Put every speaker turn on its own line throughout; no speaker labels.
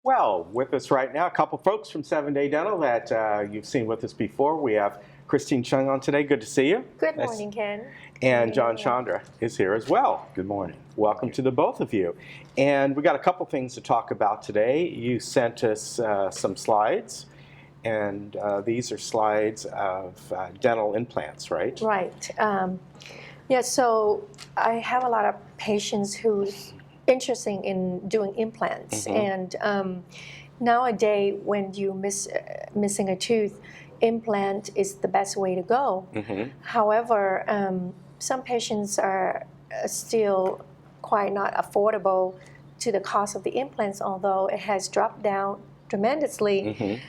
Well, with us right now, a couple folks from 7-Day Dental that you've seen with us before. We have Christine Chung on today. Good to see you.
Good morning, Ken.
And John Chandra is here as well.
Good morning.
Welcome to the both of you. And we got a couple things to talk about today. You sent us some slides, and these are slides of dental implants, right?
Right. Yeah, so I have a lot of patients who's interested in doing implants. And nowadays, when you missing a tooth, implant is the best way to go. However, some patients are still quite not affordable to the cost of the implants, although it has dropped down tremendously.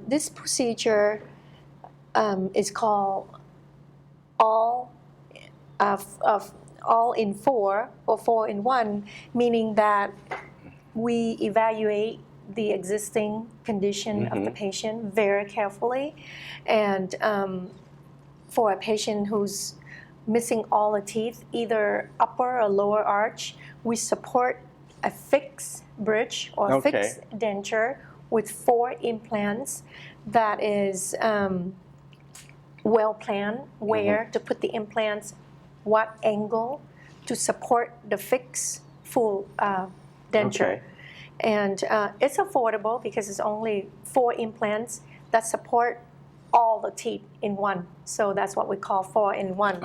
This procedure is called all-in-4 or 4-in-1, meaning that we evaluate the existing condition of the patient very carefully. And for a patient who's missing all the teeth, either upper or lower arch, we support a fixed bridge or fixed denture with 4 implants that is well planned, where to put the implants, what angle to support the fixed full denture. And it's affordable because it's only 4 implants that support all the teeth in one. So that's what we call 4-in-1.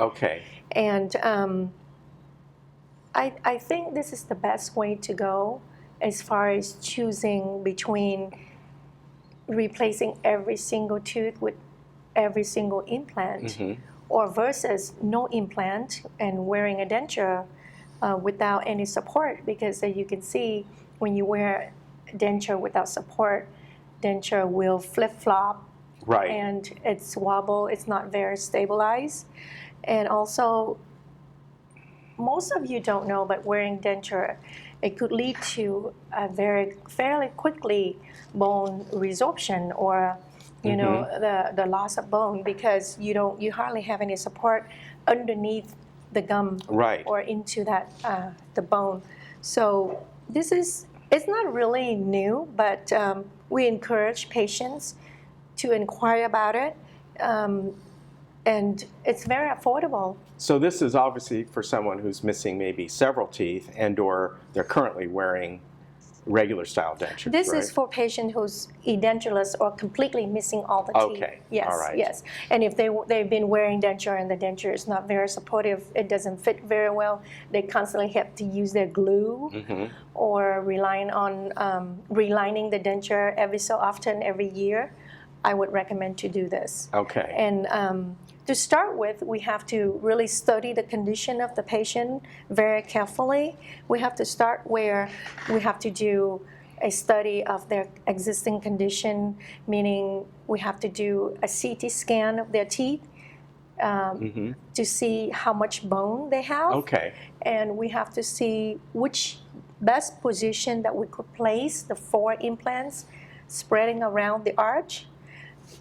And I think this is the best way to go as far as choosing between replacing every single tooth with every single implant or versus no implant and wearing a denture without any support, because as you can see, when you wear denture without support, denture will flip-flop and it's wobble, it's not very stabilized. And also, most of you don't know, but wearing denture, it could lead to a fairly quickly bone resorption or know the loss of bone, because you hardly have any support underneath the gum or into that the bone. So it's not really new, but we encourage patients to inquire about it, and it's very affordable.
So this is obviously for someone who's missing maybe several teeth and or they're currently wearing regular style dentures.
This is for patient who's edentulous or completely missing all the teeth. Yes. And if they've been wearing denture and the denture is not very supportive, it doesn't fit very well, they constantly have to use their glue or relying on relining the denture every so often, every year, I would recommend to do this. And to start with, we have to really study the condition of the patient very carefully. We have to start where we have to do a study of their existing condition, meaning we have to do a CT scan of their teeth to see how much bone they have. And we have to see which best position that we could place the 4 implants spreading around the arch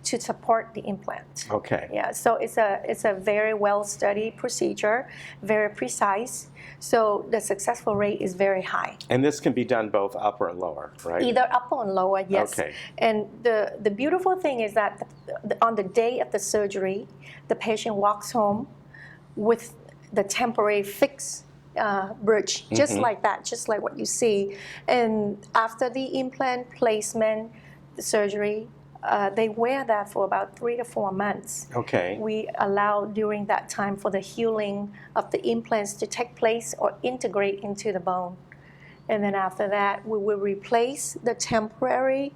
to support the implant. Yeah, so it's a very well studied procedure, very precise. So the successful rate is very high.
And this can be done both upper and lower, right?
Either upper and lower, yes. And the beautiful thing is that on the day of the surgery, the patient walks home with the temporary fixed bridge, just like that, just like what you see. And after the implant placement, the surgery, they wear that for about 3 to 4 months. We allow during that time for the healing of the implants to take place or integrate into the bone. And then after that, we will replace the temporary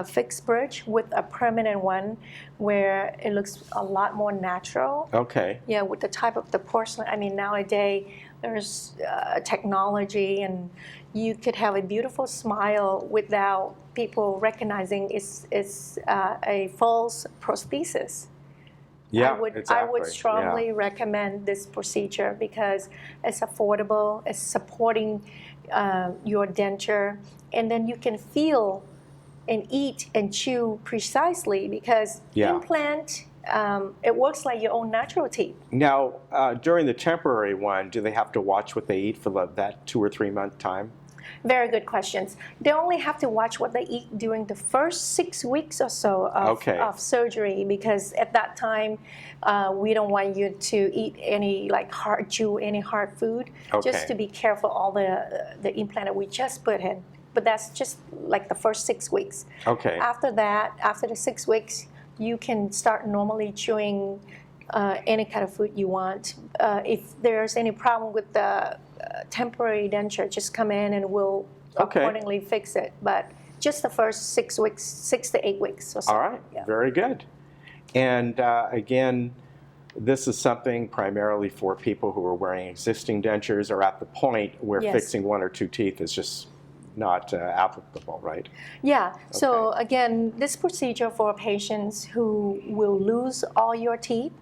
fixed bridge with a permanent one where it looks a lot more natural. Yeah, with the type of the porcelain. I mean, nowadays there's technology, and you could have a beautiful smile without people recognizing it's a false prosthesis. I would strongly recommend this procedure because it's affordable, it's supporting your denture, and then you can feel and eat and chew precisely because implant, it works like your own natural teeth.
Now, during the temporary one, do they have to watch what they eat for that 2 or 3 month time?
Very good questions. They only have to watch what they eat during the first 6 weeks or so of surgery, because at that time, we don't want you to eat any any hard food, just to be careful all the implant that we just put in. But that's just like the first 6 weeks.
Okay.
After that, after the 6 weeks, you can start normally chewing any kind of food you want. If there's any problem with the temporary denture, just come in and we'll accordingly fix it. But just the first 6 weeks, 6 to 8 weeks or so.
All right, very good. And again, this is something primarily for people who are wearing existing dentures or at the point where fixing 1 or 2 teeth is just not applicable, right?
Yeah, so again, this procedure for patients who will lose all your teeth,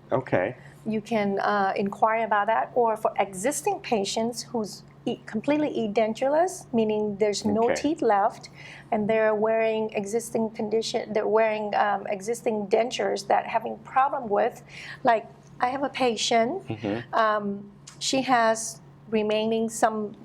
you can inquire about that. Or for existing patients who's completely edentulous, meaning there's no teeth left, and they're wearing existing existing dentures that having problem with. Like, I have a patient, she has remaining some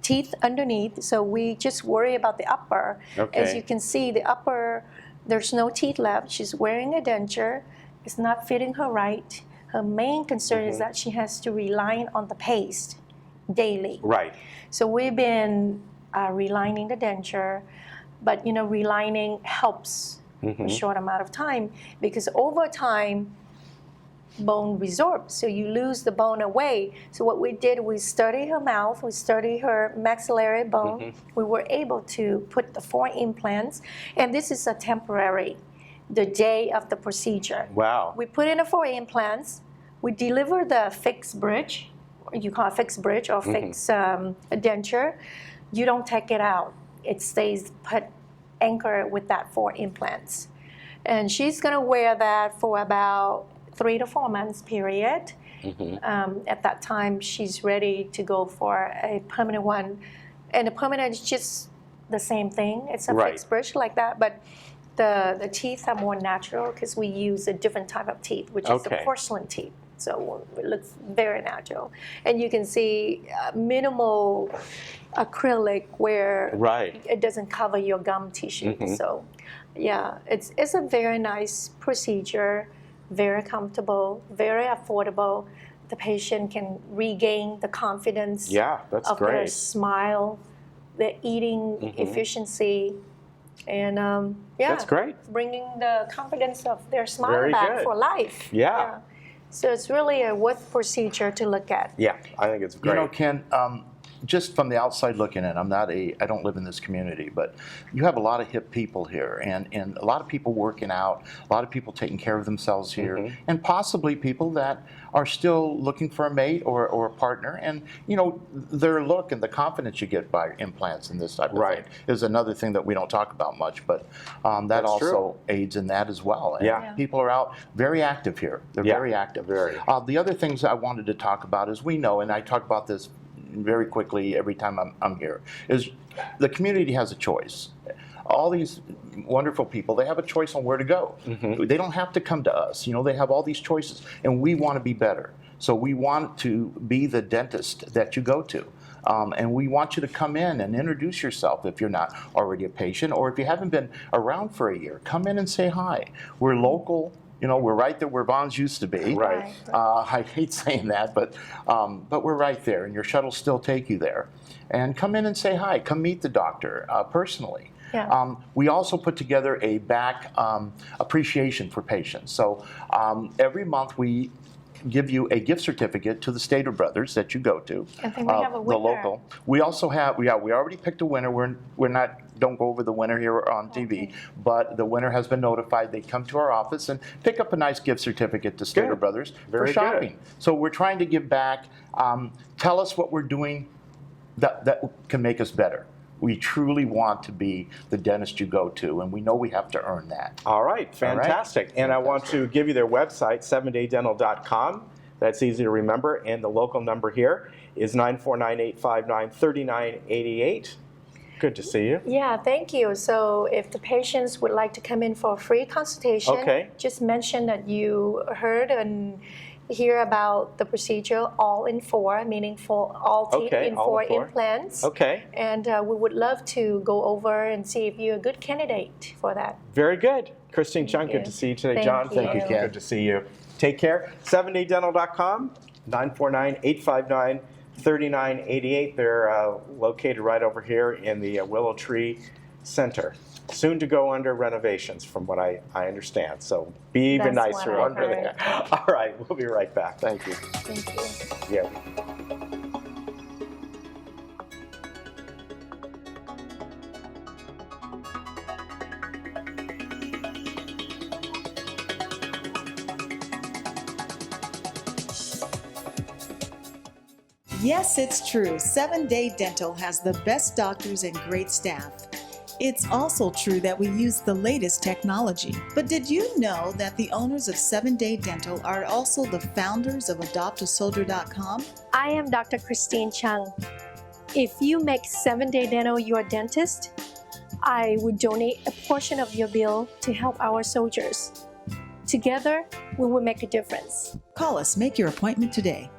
teeth underneath, so we just worry about the upper. As you can see, the upper, there's no teeth left. She's wearing a denture. It's not fitting her right. Her main concern is that she has to rely on the paste daily.
Right.
So we've been relining the denture, but relining helps a short amount of time, because over time, bone resorbs, so you lose the bone away. So what we did, we studied her mouth, we studied her maxillary bone. We were able to put the 4 implants, and this is a temporary, the day of the procedure.
Wow.
We put in the 4 implants, we deliver the fixed bridge, you call it fixed bridge or fixed denture. You don't take it out. It stays put anchored with that 4 implants. And she's gonna wear that for about 3 to 4 months period. At that time, she's ready to go for a permanent one. And the permanent is just the same thing. It's a fixed bridge like that, but the teeth are more natural because we use a different type of teeth, which is the porcelain teeth. So it looks very natural. And you can see minimal acrylic where it doesn't cover your gum tissue. So yeah, it's a very nice procedure. Very comfortable, very affordable. The patient can regain the confidence of their smile, their eating efficiency, and
that's great.
Bringing the confidence of their smile back for life.
Yeah.
So it's really a worth procedure to look at.
Yeah, I think it's great.
Ken, just from the outside looking in, I don't live in this community, but you have a lot of hip people here, and a lot of people working out, a lot of people taking care of themselves here, and possibly people that are still looking for a mate or a partner. And their look and the confidence you get by implants and this type of thing is another thing that we don't talk about much, but that
That's
also
true.
aids in that as well. And people are out very active here. They're very active. The other things I wanted to talk about is, we know, and I talk about this very quickly every time I'm here, is the community has a choice. All these wonderful people, they have a choice on where to go. They don't have to come to us. They have all these choices, and we want to be better. So we want to be the dentist that you go to. And we want you to come in and introduce yourself if you're not already a patient, or if you haven't been around for a year, come in and say hi. We're local. We're right there where Vons used to be. I hate saying that, but we're right there, and your shuttles still take you there. And come in and say hi. Come meet the doctor personally. We also put together a back appreciation for patients. So every month we give you a gift certificate to the Stater Brothers that you go to.
I think we have a winner.
The local. We also have, we already picked a winner. We're don't go over the winner here on TV, but the winner has been notified. They come to our office and pick up a nice gift certificate to Stater Brothers for shopping. So we're trying to give back. Tell us what we're doing that can make us better. We truly want to be the dentist you go to, and we know we have to earn that.
All right, fantastic. And I want to give you their website, 7daydental.com. That's easy to remember, and the local number here is 949-859-3988. Good to see you.
Yeah, thank you. So if the patients would like to come in for a free consultation, just mention that you heard and hear about the procedure all in 4, meaning for all teeth
Okay,
in
all
4
in 4.
implants.
Okay.
And we would love to go over and see if you're a good candidate for that.
Very good. Christine Chung, good to see you today.
Thank
John,
you.
Thank you, Ken.
good to see you. Take care. 7daydental.com, 949-859-3988. They're located right over here in the Willow Tree Center. Soon to go under renovations, from what I understand. So be even
That's
nicer
what I've
under there. All right, we'll be right back.
Thank you.
Thank you.
Yeah.
Yes, it's true. 7 Day Dental has the best doctors and great staff. It's also true that we use the latest technology. But did you know that the owners of 7 Day Dental are also the founders of AdoptASoldier.com?
I am Dr. Christine Chung. If you make 7 Day Dental your dentist, I would donate a portion of your bill to help our soldiers. Together, we will make a difference.
Call us, make your appointment today.